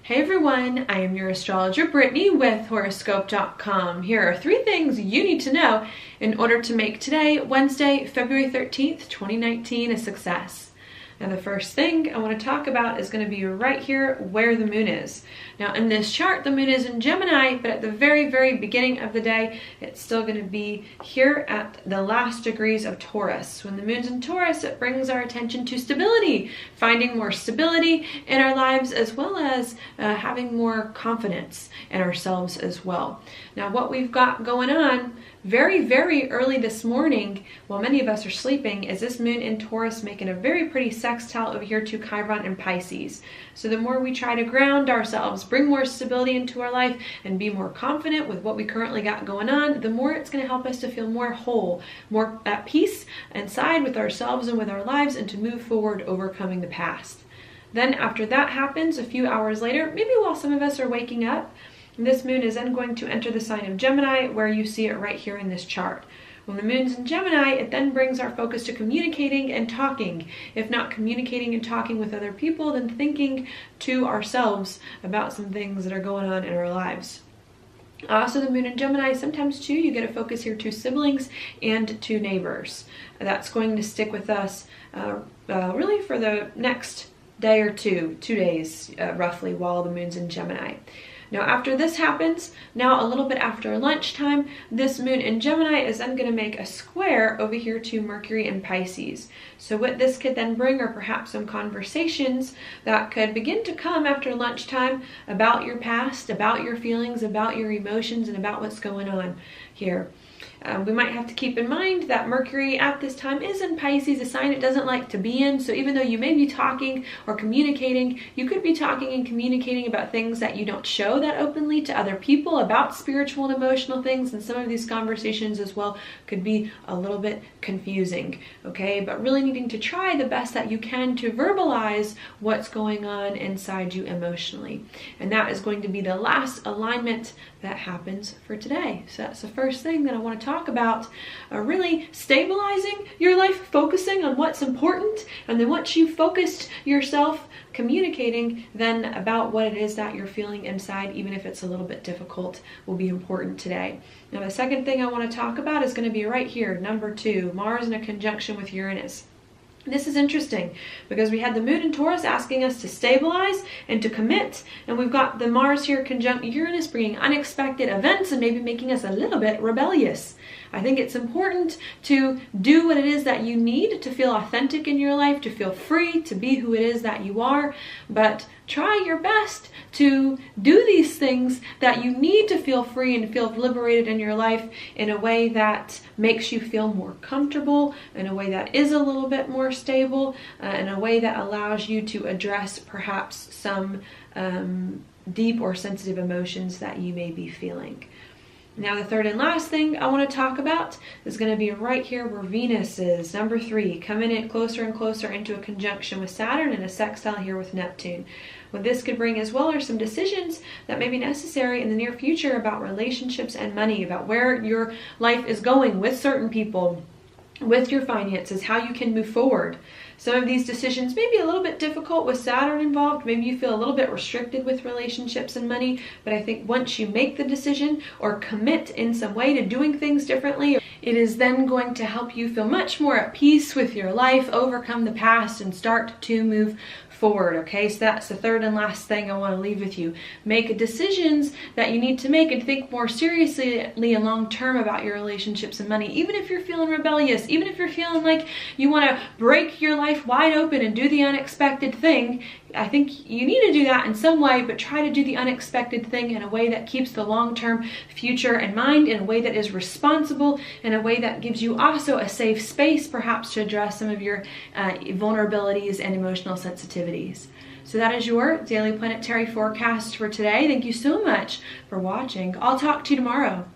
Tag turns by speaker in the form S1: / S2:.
S1: Hey everyone, I am your astrologer Brittany with Horoscope.com. Here are 3 things you need to know in order to make today, Wednesday, February 13th, 2019, a success. Now the first thing I want to talk about is going to be right here where the moon is. Now in this chart, the moon is in Gemini, but at the very beginning of the day, it's still going to be here at the last degrees of Taurus. When the moon's in Taurus, it brings our attention to stability, finding more stability in our lives, as well as having more confidence in ourselves as well. Now what we've got going on very early this morning, while many of us are sleeping, is this moon in Taurus making a very pretty sextile over here to Chiron and Pisces. So the more we try to ground ourselves, bring more stability into our life, and be more confident with what we currently got going on, the more it's going to help us to feel more whole, more at peace inside with ourselves and with our lives, and to move forward overcoming the past. Then after that happens, a few hours later, maybe while some of us are waking up, this moon is then going to enter the sign of Gemini, where you see it right here in this chart. When the moon's in Gemini, it then brings our focus to communicating and talking. If not communicating and talking with other people, then thinking to ourselves about some things that are going on in our lives. Also, the moon in Gemini, sometimes too, you get a focus here to siblings and to neighbors. That's going to stick with us really for the next day or 2 days roughly, while the moon's in Gemini. Now after this happens, now a little bit after lunchtime, this moon in Gemini is then going to make a square over here to Mercury and Pisces. So what this could then bring are perhaps some conversations that could begin to come after lunchtime about your past, about your feelings, about your emotions, and about what's going on here. We might have to keep in mind that Mercury at this time is in Pisces, a sign it doesn't like to be in. So even though you may be talking or communicating, you could be talking and communicating about things that you don't show that openly to other people, about spiritual and emotional things. And some of these conversations as well could be a little bit confusing, okay? But really needing to try the best that you can to verbalize what's going on inside you emotionally. And that is going to be the last alignment that happens for today. So that's the first thing that I want to talk about, really stabilizing your life, focusing on what's important, and then once you've focused yourself, communicating then about what it is that you're feeling inside, even if it's a little bit difficult, will be important today. Now the second thing I want to talk about is going to be right here, number 2, Mars in a conjunction with Uranus. This is interesting because we had the moon in Taurus asking us to stabilize and to commit, and we've got the Mars here conjunct Uranus, bringing unexpected events and maybe making us a little bit rebellious. I think it's important to do what it is that you need to feel authentic in your life, to feel free, to be who it is that you are, but try your best to do these things that you need to feel free and feel liberated in your life in a way that makes you feel more comfortable, in a way that is a little bit more stable, in a way that allows you to address perhaps some deep or sensitive emotions that you may be feeling. Now the third and last thing I want to talk about is going to be right here where Venus is, number 3, coming in closer and closer into a conjunction with Saturn and a sextile here with Neptune. What this could bring as well are some decisions that may be necessary in the near future about relationships and money, about where your life is going with certain people, with your finances, how you can move forward. Some of these decisions may be a little bit difficult with Saturn involved. Maybe you feel a little bit restricted with relationships and money, but I think once you make the decision or commit in some way to doing things differently, it is then going to help you feel much more at peace with your life, overcome the past, and start to move forward. Okay, so that's the third and last thing I want to leave with you. Make decisions that you need to make and think more seriously and long term about your relationships and money. Even if you're feeling rebellious, even if you're feeling like you want to break your life wide open and do the unexpected thing, I think you need to do that in some way, but try to do the unexpected thing in a way that keeps the long-term future in mind, in a way that is responsible, in a way that gives you also a safe space perhaps to address some of your vulnerabilities and emotional sensitivities. So that is your daily planetary forecast for today. Thank you so much for watching. I'll talk to you tomorrow.